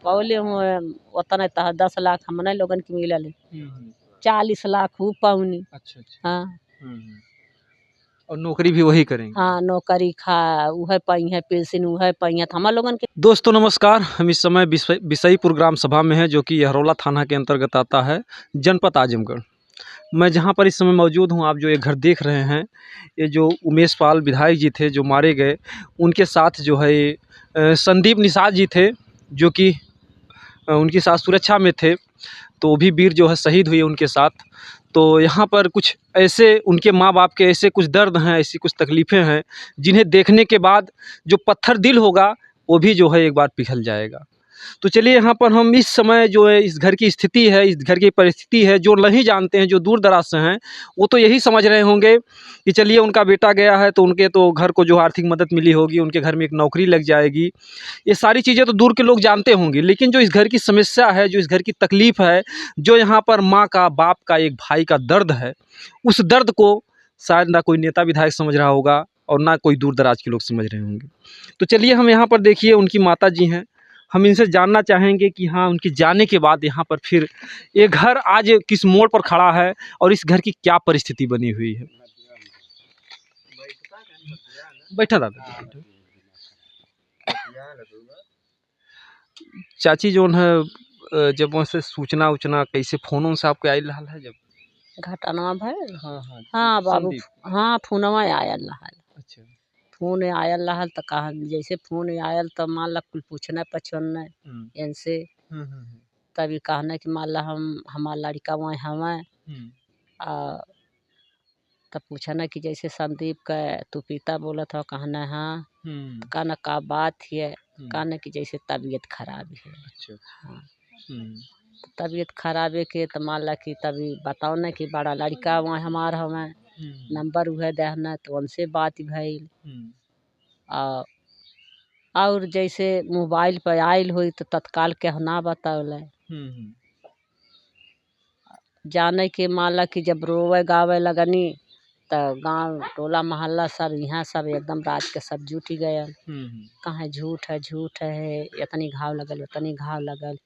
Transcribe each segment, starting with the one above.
पौले हुए उतना 10 लाख हमने लोगन के मिलल, 40 लाख हूँ पौनी। अच्छा अच्छा। हाँ और नौकरी भी वही करेंगे? हाँ, नौकरी खा उहे पई है, पेंशन उहे पई है, हम लोगन के। दोस्तों नमस्कार, हम इस समय बिसईपुर ग्राम सभा में है, जो कि यहरौला थाना के अंतर्गत आता है, जनपद आजमगढ़। मैं जहां पर इस समय मौजूद हूं, आप जो ये घर देख रहे हैं, ये जो उमेश पाल विधायक जी थे जो मारे गए, उनके साथ जो है संदीप निषाद जी थे, जो कि उनके साथ सुरक्षा में थे, तो वो भी वीर जो है शहीद हुए उनके साथ। तो यहाँ पर कुछ ऐसे उनके माँ बाप के ऐसे कुछ दर्द हैं, ऐसी कुछ तकलीफ़ें हैं, जिन्हें देखने के बाद जो पत्थर दिल होगा वो भी जो है एक बार पिघल जाएगा। तो चलिए यहाँ पर हम इस समय जो है इस घर की स्थिति है, इस घर की परिस्थिति है, जो नहीं जानते हैं, जो दूर दराज से हैं, वो तो यही समझ रहे होंगे कि चलिए उनका बेटा गया है तो उनके तो घर को जो आर्थिक मदद मिली होगी, उनके घर में एक नौकरी लग जाएगी, ये सारी चीज़ें तो दूर के लोग जानते होंगे। लेकिन जो इस घर की समस्या है, जो इस घर की तकलीफ़ है, जो यहाँ पर माँ का, बाप का, एक भाई का दर्द है, उस दर्द को शायद ना कोई नेता विधायक समझ रहा होगा और ना कोई दूर दराज के लोग समझ रहे होंगे। तो चलिए हम यहाँ पर देखिए उनकी माता जी हैं, हम इनसे जानना चाहेंगे कि हाँ, उनके जाने के बाद यहाँ पर फिर ये घर आज किस मोड़ पर खड़ा है और इस घर की क्या परिस्थिति बनी हुई है। बैठा दादा। चाची जो है जब वहाँ से सूचना उचना कैसे फोनों से आपके आयल रहा है? जब घटना भइल, हाँ हाँ हाँ बाबू, संदीप। हाँ फोनवा आयल रहल। अच्छा। फोन आयल रहल तो कहा जैसे फोन आयल तो मान ला कुल पूछना पछोना इनसे, तभी कहना कि मान ला हमार लड़का वहाँ हमें आ तब पूछना कि जैसे संदीप का तू पिता बोला था, कहना हाँ, तो कहना का बात है, कहना कि जैसे तबीयत खराब है। अच्छा। हाँ, तो तबीयत खराब है के तो मान ला कि तभी बताओ ना कि बड़ा लड़का वहाँ हमारा हमें नंबर उहे देना, तो उनसे बात भइल। और जैसे मोबाइल पर आयल हुई तो तत्काल कहना बतौले, जाने के माला कि जब रोवे गावे लगनी तो गांव टोला मोहल्ला सब यहाँ सब एकदम रात के सब जुट गए। कहाँ झूठ है, इतनी घाव लगल, उतनी घाव लगल।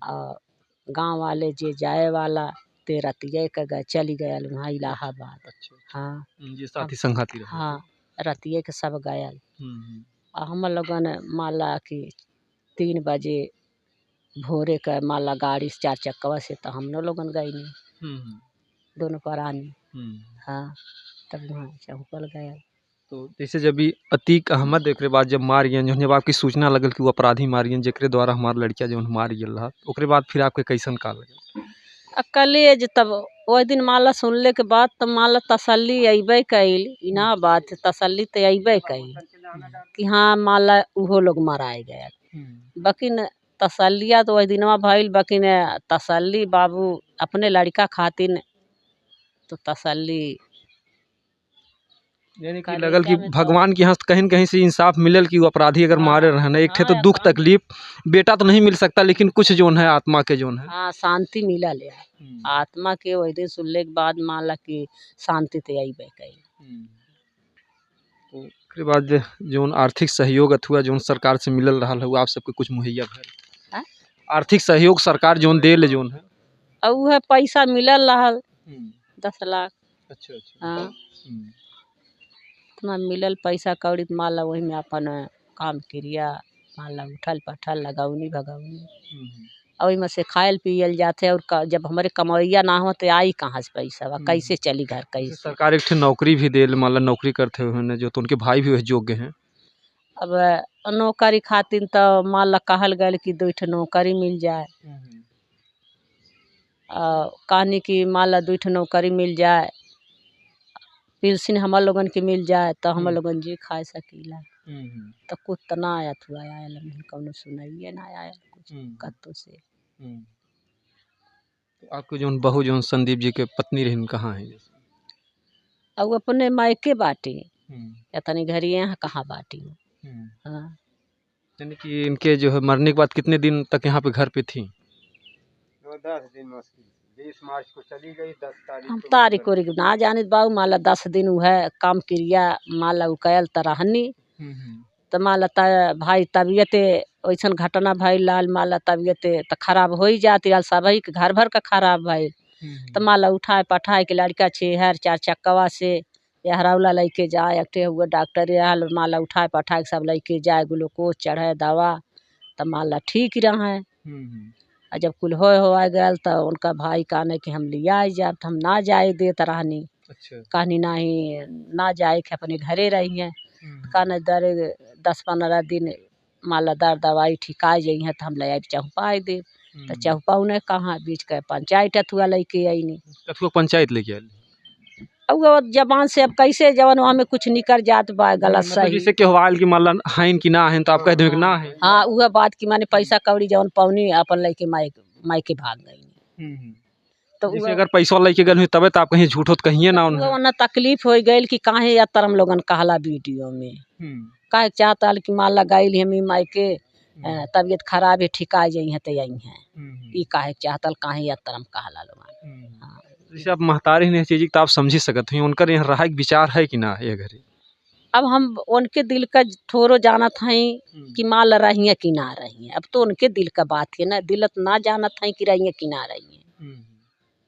और गांव वाले जे जाए वाला ते रतिये के गए, चली गए वहाँ इलाहाबाद। अच्छा। हाँ ये साथी संघाती रहे। हाँ, रतिये के सब गए। और हम लोगन माला कि 3 बजे भोरे का माला गाड़ी 4 चक्कवा से तो हम लोगन गई नहीं, दोनों प्राणी। हाँ, तब वहाँ चौपल गया। तो जैसे जब भी अतीक अहमद एक बाद जब मार गए, जब आपकी सूचना लगल कि वो अपराधी मार गए, जेकरे द्वारा हमार लड़किया जो मार गया रहा, ओकरे बाद फिर आपके कैसन का लगे? कलेज तब वो दिन माला सुनले के बाद तब माला तसल्ली अबे कैल, इना बात तसल्ली तो अबे कैल कि हाँ माला उहो लोग मराए गए। बकिन तसल्लिया तो वही दिनवा भइल, बकिन तसल्ली बाबू अपने लड़का खातिर तो तसल्ली यानी कि लगल कि भगवान के यहाँ कहीं न कहीं से इंसाफ मिलल कि वो अपराधी अगर मारे रहना, एक थे तो दुख तकलीफ बेटा तो नहीं मिल सकता, लेकिन कुछ जोन है आत्मा के जोन है, हाँ शांति मिलल है आत्मा के। वही दिन सुनले के बाद मान ला कि शांति तो अबे कैल। तो उसके बाद जोन आर्थिक सहयोग अथवा जोन सरकार से मिलल रहा है, वो आप सबके कुछ मुहैया भइल? आर्थिक सहयोग सरकार जोन देल जोन है, और वह पैसा मिलल रहा 10 लाख। अच्छा अच्छा। हाँ, इतना मिलल पैसा कौड़ी मान ला वही में अपन काम क्रिया मान ला उठल पठल लगौनी भगौनी, और में से खायल पियल जाते। और जब हमारे कमैया ना हो तो आई कहाँ से पैसा, कैसे चली घर कैसे? सरकार एक नौकरी भी दे, मान ला नौकरी करते हुए जो तो उनके भाई भी योग्य हैं। अब नौकरी खातिर तो मान ला कहल गए कि 2 ठो नौकरी मिल जाए, कहानी कि मान ला 2 ठो नौकरी मिल जाए, पेंशन हम लोगन के मिल जाए तो हम लोगन जी खा सकीला। तो कुछ तो ना आया हुआ आयल, कौनो सुनाइए ना आया कुछ कत्तो से। तो आपके जो बहू जो संदीप जी के पत्नी रहन कहाँ है? अब अपने मायके बाटी, इतनी घरी यहाँ कहाँ बाटी। हाँ, यानी कि इनके जो है मरने के बाद कितने दिन तक यहाँ पे घर पे थी? 10 दिन मुश्किल, 20 मार्च को चली गई, 10 तारीख हम तारीख को ना जानित बाबू, माला 10 दिन है काम क्रिया माला उकयल तरहनी। तो माला भाई तबीयत वैसन घटना भइल लाल माला तबियत तो खराब हो ही जाती लाल सभी के घर भर का खराब भइल तो माला उठाए पठाए के लड़का छेहर 4 चक्कवा से यहरौला लेके जाए एकठे हुआ डॉक्टर यहाँ माला उठाए पठाए सब लेके जाए ग्लूकोज चढ़े दवा तो माला ठीक रहे। और जब कुल हो गया तो उनका भाई कहने कि हम लिया जाए तो हम ना जाए देत रहनी। अच्छा। कहनी नहीं ना जाए के अपने घरे रही हैं कहने दर 10-15 दिन माला दर दवाई ठिका जाइ है तो हम ले आए चौपाई दे तो चौपाऊ ने कहाँ बीच के पंचायत अथुआ लेके आई नहीं पंचायत लेके आई अब जबान से अब कैसे जवान वहाँ में कुछ निकल जात बा गलत सही जैसे केहवाल की माला हैं कि ना हैं तो आप कह दो कि ना है। हाँ वह बात की माने पैसा कौड़ी जवन पौनी अपन लेके मायके भाग गई तो जैसे अगर पैसा लेके गए तबे तो आप कहीं झूठ हो कहिए ना उन्हें तकलीफ हो गई कि काहे या तरम लोगन कहला वीडियो में काहे चाहता कि माल लगाई हम मायके तबीयत खराब है ठिका जाइ है तो यही है ई काहे चाहता काहे या तरम कहला लोगन। जैसे आप महतारी ने चीज तो आप समझी सकते हैं उनका यहाँ रहा विचार है कि ना ये घरे अब हम उनके दिल का थोड़ो जानत हैं कि माल रही है कि ना रही है अब तो उनके दिल का बात है ना दिलत ना जानत हैं कि रही है कि ना रही है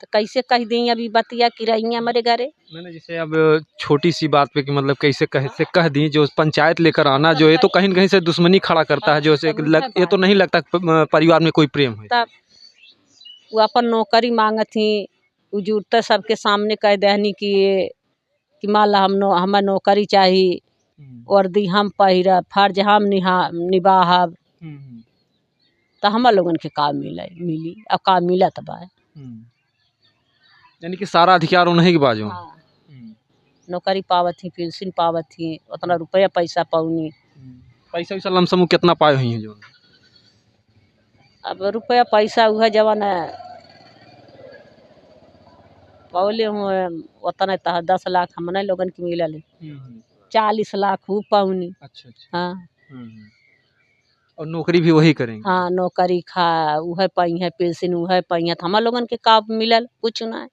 तो कैसे कह दें अभी बतिया कि रही है हमारे घरे मैंने जैसे अब छोटी सी बात पे कि मतलब कैसे कह दी जो पंचायत लेकर आना जो है तो कहीं न कहीं से दुश्मनी खड़ा करता है जो ये तो नहीं लगता परिवार में कोई प्रेम है। तब वो अपन नौकरी मांगत थी उजूरते सबके सामने कह दहनी कि माला हमें नौकरी चाहिए वर्दी हम पहिरब फर्ज हम निभाहब तो हम लोगन के काम मिली अब काम मिलत बा यानी कि सारा अधिकार उन्हीं के बाजू। हाँ। नौकरी पावत थी पेंशन पावत थी उतना रुपया पैसा पौनी पैसा वैसा लमसम कितना पाए हुई है जो अब रुपया पैसा वह जवन पौले हुए उतना तह 10 लाख हमने लोगन के मिलल 40 लाख वो पौनी। अच्छा। हाँ और नौकरी भी वही करेंगे। हाँ नौकरी खा वह पाई है पेंशन वह पाई है हम लोगन के काम मिलल कुछ ना।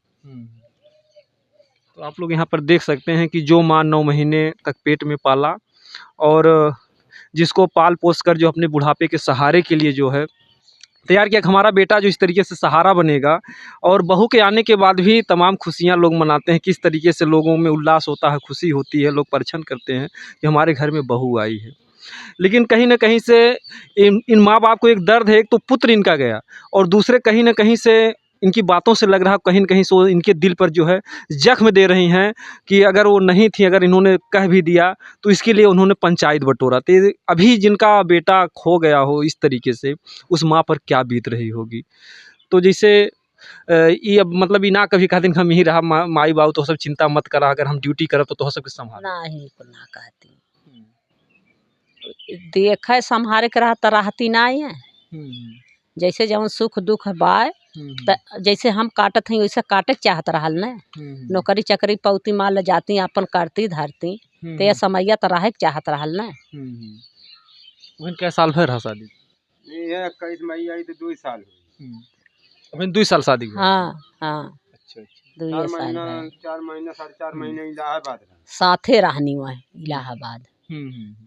तो आप लोग यहाँ पर देख सकते हैं कि जो माँ 9 महीने तक पेट में पाला और जिसको पाल पोस कर जो अपने बुढ़ापे के सहारे के लिए जो है तैयार किया हमारा बेटा जो इस तरीके से सहारा बनेगा और बहू के आने के बाद भी तमाम खुशियाँ लोग मनाते हैं किस तरीके से लोगों में उल्लास होता है खुशी होती है लोग परीक्षण करते हैं कि हमारे घर में बहू आई है। लेकिन कहीं ना कहीं से इन माँ बाप को एक दर्द है एक तो पुत्र इनका गया और दूसरे कहीं ना कहीं से इनकी बातों से लग रहा कहीं न कहीं से इनके दिल पर जो है जख्म दे रही हैं कि अगर वो नहीं थी अगर इन्होंने कह भी दिया तो इसके लिए उन्होंने पंचायत बटोरा। तो अभी जिनका बेटा खो गया हो इस तरीके से उस माँ पर क्या बीत रही होगी। तो जैसे ये अब मतलब ना कभी कहते हम यही रहा माई बाबू तो सब चिंता मत करा अगर हम ड्यूटी करब तो सबके संभाल नहीं को ना कहती देखे संभारे के रहा तो रहती नहीं है जैसे जब सुख दुख बाय जैसे हम काटत हैं वैसे काटे चाहत रहल न नौकरी चकरी पौती माल जाती अपन करती धरती तो यह समैया तो रहे चाहत रहल न। क्या साल भर रहा शादी ये 21 मई आई तो 2 साल अभी 2 साल शादी हुआ। हाँ हाँ अच्छा 2 साल 4 महीना 4.5 महीने इलाहाबाद साथे रहनी वह इलाहाबाद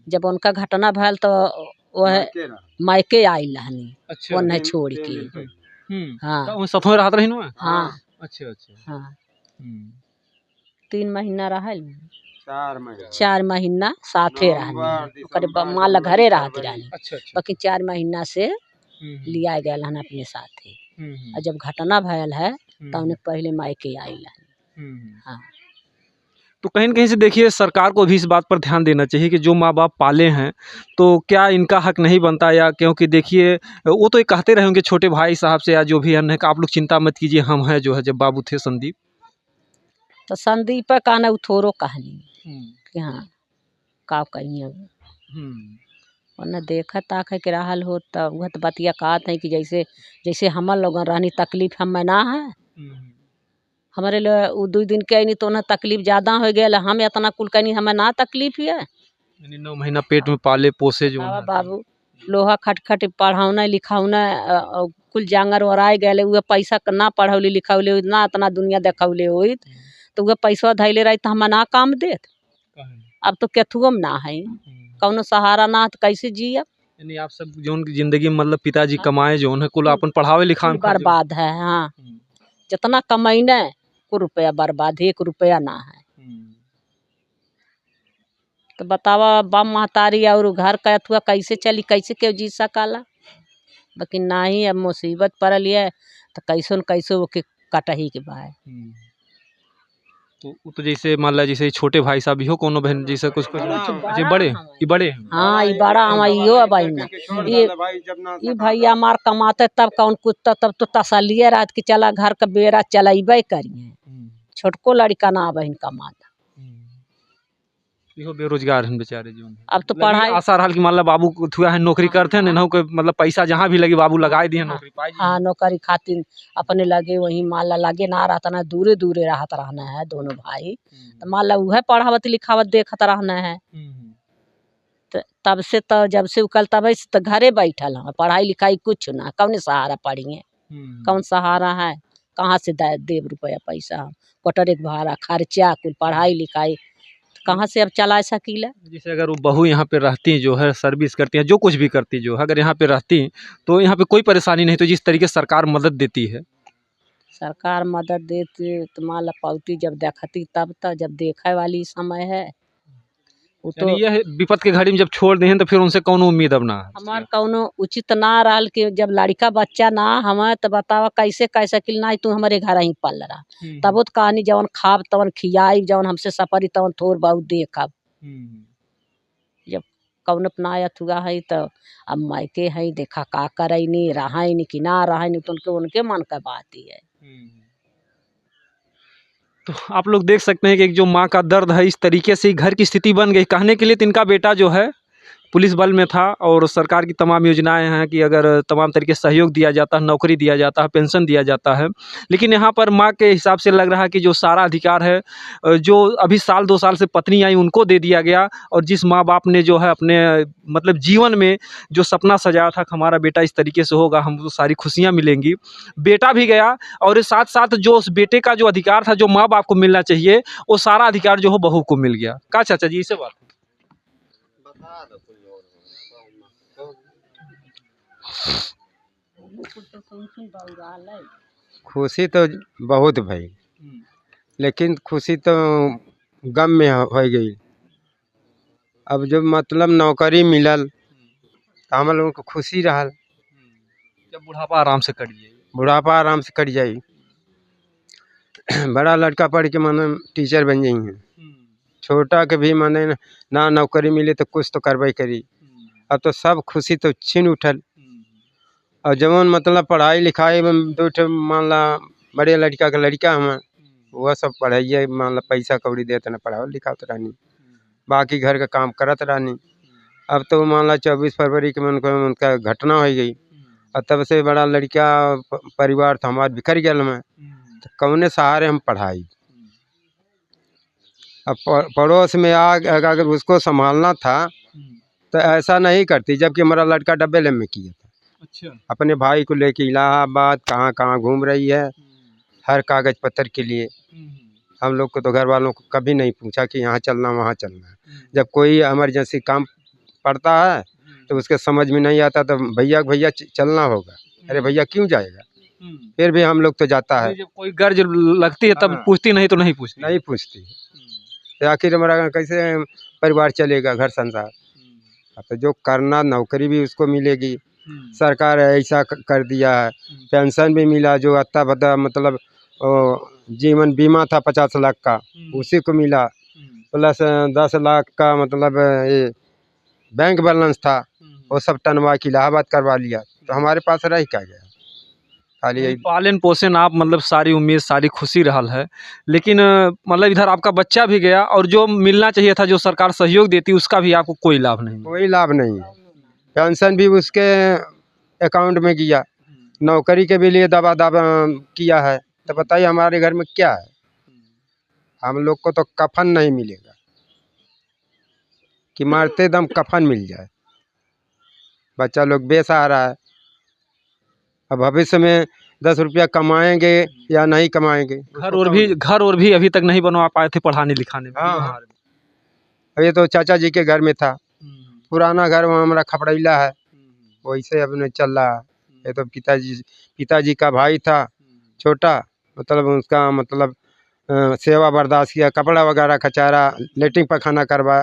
जब उनका घटना भल तो वह मायके आई रहनी वो नहीं छोड़ के। हाँ सफर राहत रही ना। हाँ अच्छा हाँ 3 महीना रहा 4 महीना साथे रहनी माला घरे रहती रहनी। बाकी 4 महीना से लिया गया हन अपने साथे और जब घटना भयल है तो उन्हें पहले मायके आई रहनी। हाँ तो कहीं न कहीं से देखिए सरकार को भी इस बात पर ध्यान देना चाहिए कि जो माँ बाप पाले हैं तो क्या इनका हक नहीं बनता या क्योंकि देखिए वो तो ये कहते रहेंगे छोटे भाई साहब से या जो भी अन्य का आप लोग चिंता मत कीजिए हम हैं जो है जब बाबू थे संदीप तो संदीप का ना थोड़ो कहानी कि हाँ का कहीं वरना देखा ताक के रहल हो तो वह तो बतिया कहत है कि जैसे हम लोग रहनी तकलीफ हमें ना है हमारे लिए 2 दिन के नहीं तो उन्हें तकलीफ ज़्यादा हो गया हम इतना कुल कहनी हमें ना तकलीफ है 9 महीना पेट में पाले पोसे जो बाबू लोहा खटखट पढ़ाना लिखाना कुल जांगर ओराए गए वह पैसा ना पढ़ौली लिखौले ना इतना दुनिया देखौले हो तो वह पैसा धैले रही तो हम ना काम देत अब तो केथुओ में ना है कौनो सहारा ना तो कैसे जियब। यानी आप सब जो उनकी जिंदगी में मतलब पिताजी कमाए जो उन्हें कुल अपन पढ़ावे लिखावे में खर्च बर्बाद है। हाँ, जितना कमाईने को रुपया बर्बाद, 1 रुपया ना है। तो बतावा बाप महतारी और घर का अथुआ कैसे चली, कैसे क्यों जी सकाला। लेकिन नहीं, अब मुसीबत पड़ल है तो कैसो न कैसो ओके कटही के बा है। तो वो तो जैसे मान ला जैसे छोटे भाई साहब भी हो कोनो बहन जैसा कुछ कुछ अच्छा बड़े ये बड़े हैं। हाँ, ये बड़ा हम यो अब ना ये भैया हमार कमाते तब कौन कुछ तब तो तसलिए रात की चला घर का बेरा चलाइबे करिए। छोटको लड़का ना बहन कमाता इहो बेरोजगार हैं बेचारे जो अब तो पढ़ाई आशा रहल कि मान ला बाबू थुआ है नौकरी करते हैं ना को मतलब पैसा जहाँ भी लगे बाबू लगाए दिए नौकरी पाई। हाँ, नौकरी खातिर अपने लगे वहीं मान ला लगे ना रहता ना, दूरे दूरे रहता रहना है दोनों भाई। तो मान ला वह पढ़ावत लिखावत देखत रहना है। तो तब से तो जब से उकल तब से तो घरे बैठल हम, पढ़ाई लिखाई कुछ ना, कौन सहारा पढ़िए, कौन सहारा है, कहाँ से देव रुपया पैसा, पटरे के भाड़ा खर्चा कुल पढ़ाई लिखाई कहाँ से अब चला सकीला। जैसे अगर वो बहू यहाँ पे रहती जो है सर्विस करती हैं जो कुछ भी करती जो है अगर यहाँ पे रहती तो यहाँ पे कोई परेशानी नहीं, तो जिस तरीके से सरकार मदद देती है। सरकार मदद देती तो मान ला पौती जब देखती तब तक जब देखे वाली समय है वो तो यह विपद के घड़ी में जब छोड़ दें तो फिर उनसे कौन उम्मीद अब ना हमार कौनो उचित ना रहल कि जब लड़का बच्चा ना हमें तो बतावा कैसे कह सकिल ना तू हमारे घर ही पल रहा। तब तो कहानी जवन खाब तवन खियाई जवन हमसे सपरी तवन थोड़ बहुत देखब। जब कौन अपना अथुआ है तो अब मायके है देखा का करे नहीं रहा नहीं कि ना रहा नहीं, तो उनके मन का बात ही है। तो आप लोग देख सकते हैं कि एक जो माँ का दर्द है इस तरीके से घर की स्थिति बन गई। कहने के लिए तो इनका बेटा जो है पुलिस बल में था और सरकार की तमाम योजनाएं हैं कि अगर तमाम तरीके से सहयोग दिया जाता है, नौकरी दिया जाता है, पेंशन दिया जाता है, लेकिन यहाँ पर माँ के हिसाब से लग रहा है कि जो सारा अधिकार है जो अभी साल 2 साल से पत्नी आई उनको दे दिया गया। और जिस माँ बाप ने जो है अपने मतलब जीवन में जो सपना सजाया था कि हमारा बेटा इस तरीके से होगा, हमको सारी खुशियाँ मिलेंगी, बेटा भी गया और साथ साथ जो उस बेटे का जो अधिकार था जो माँ बाप को मिलना चाहिए वो सारा अधिकार जो हो बहू को मिल गया। का चाचा जी इसे बात खुशी तो बहुत भाई, लेकिन खुशी तो गम में हो गई। अब जब मतलब नौकरी मिलल तो हम लोगों को खुशी रहल। जब बुढ़ापा आराम से कट जाए, बुढ़ापा आराम से कट जाई। बड़ा लड़का पढ़ के माने टीचर बन जाई हैं, छोटा के भी माने ना नौकरी मिले तो कुछ तो कार्रवाई करी। अब तो सब खुशी तो छीन उठल। और जवन मतलब पढ़ाई लिखाई में 2 मान ला बड़े लड़का का लड़का हमें वह सब पढ़ाइए मान ला पैसा कौड़ी देते ना पढ़ाओ लिखाओ तो रानी, बाकी घर का काम करत रानी। अब तो मान ला 24 फरवरी के मन को उनका घटना हो गई और तब से बड़ा लड़का परिवार तो हमारे बिखर गया में, तो कौने सहारे हम पढ़ाई। अब पड़ोस में अगर उसको संभालना था तो ऐसा नहीं करती, जबकि हमारा लड़का डब्बे लेम में किया था। अच्छा। अपने भाई को लेके इलाहाबाद कहाँ कहाँ घूम रही है हर कागज पत्र के लिए। हम लोग को तो घर वालों को कभी नहीं पूछा कि यहाँ चलना वहाँ चलना। जब कोई इमरजेंसी काम पड़ता है तो उसके समझ में नहीं आता तो भैया चलना होगा, अरे भैया क्यों जाएगा, फिर भी हम लोग तो जाता है। जब कोई गर्ज लगती है तब पूछती, नहीं तो नहीं पूछती। तो आखिर हमारा कैसे परिवार चलेगा, घर संसार। तो जो करना नौकरी भी उसको मिलेगी, सरकार ऐसा कर दिया है, पेंशन भी मिला जो अत्ता भत्ता मतलब जीवन बीमा था 50 लाख का उसी को मिला, प्लस 10 लाख का मतलब ये बैंक बैलेंस था वो सब टनवा के इलाहाबाद करवा लिया। तो हमारे पास रह क्या गया, खाली पालन पोषण आप मतलब सारी उम्मीद सारी खुशी रहल है। लेकिन मतलब इधर आपका बच्चा भी गया और जो मिलना चाहिए था जो सरकार सहयोग देती उसका भी आपको कोई लाभ नहीं है। पेंशन भी उसके अकाउंट में गया, नौकरी के भी लिए दावा किया है। तो बताइए हमारे घर में क्या है, हम लोग को तो कफन नहीं मिलेगा कि मारते दम कफन मिल जाए। बच्चा लोग बेसहारा है, अब भविष्य में 10 रुपया कमाएंगे या नहीं कमाएंगे। घर और भी अभी तक नहीं बनवा पाए थे पढ़ाने लिखाने में। हाँ, ये तो चाचा जी के घर में था, पुराना घर वहाँ हमारा खपड़ैला है, वैसे अपने चल रहा है। ये तो पिताजी का भाई था छोटा, मतलब उसका मतलब सेवा बर्दाश्त किया, कपड़ा वगैरह खचारा, लेटरिन पखाना करवा,